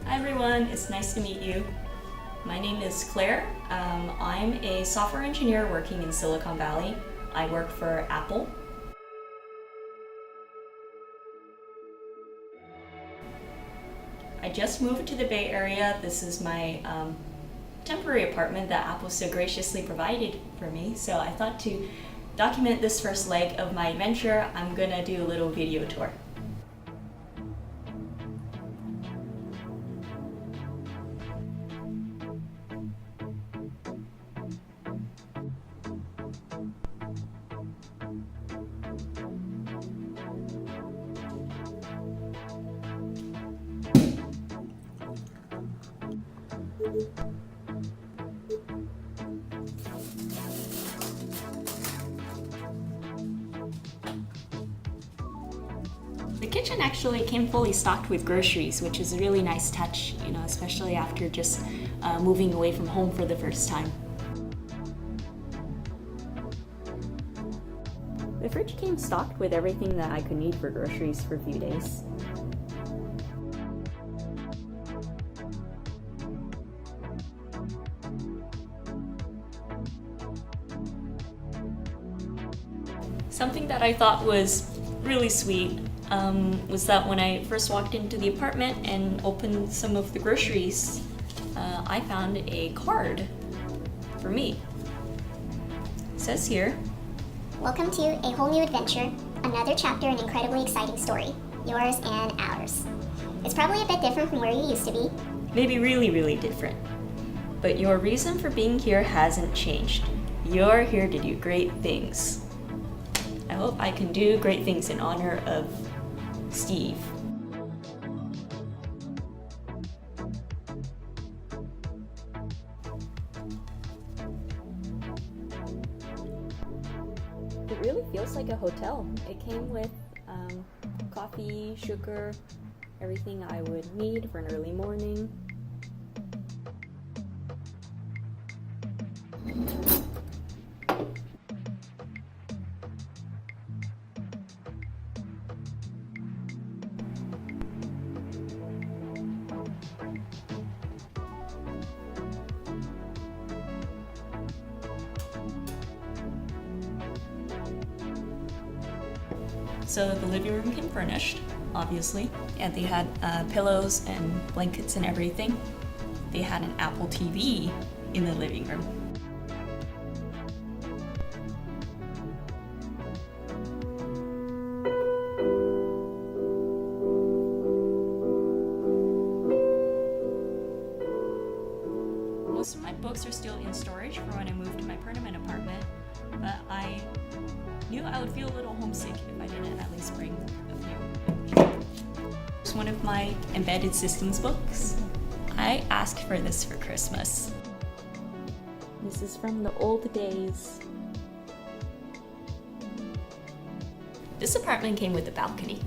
Hi everyone, it's nice to meet you. My name is Claire. I'm a software engineer working in Silicon Valley. I work for Apple. I just moved to the Bay Area. This is my temporary apartment that Apple so graciously provided for me. So I thought to document this first leg of my adventure, I'm gonna do a little video tour. The kitchen actually came fully stocked with groceries, which is a really nice touch, especially after just moving away from home for the first time. The fridge came stocked with everything that I could need for groceries for a few days. Something that I thought was really sweet was that when I first walked into the apartment and opened some of the groceries, I found a card for me. It says here, "Welcome to a whole new adventure, another chapter in an incredibly exciting story, yours and ours. It's probably a bit different from where you used to be. Maybe really, really different. But your reason for being here hasn't changed. You're here to do great things. I hope I can do great things in honor of Steve." It really feels like a hotel. It came with coffee, sugar, everything I would need for an early morning. So the living room came furnished, obviously. Yeah, they had pillows and blankets and everything. They had an Apple TV in the living room. Most of my books are still in storage from when I moved to my permanent apartment, but I knew I would feel a little homesick if I didn't at least bring a few with me. It's one of my embedded systems books. I asked for this for Christmas. This is from the old days. This apartment came with a balcony.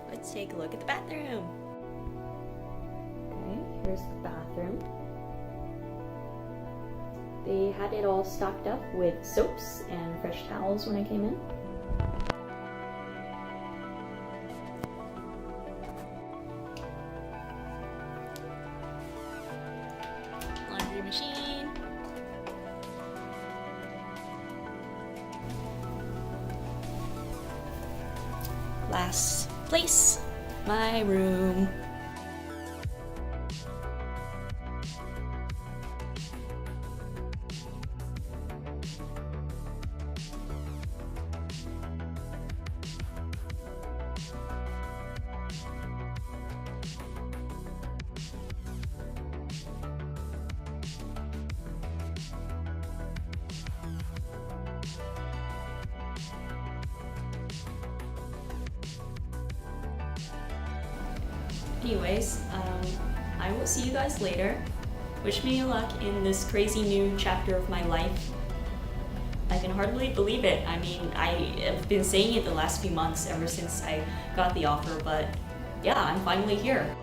Let's take a look at the bathroom. Okay, here's the bathroom. They had it all stocked up with soaps and fresh towels when I came in. Laundry machine. Last place, my room. Anyways, I will see you guys later. Wish me luck in this crazy new chapter of my life. I I can hardly believe it. I mean, I have been saying it the last few months ever since I got the offer, but yeah, I'm finally here.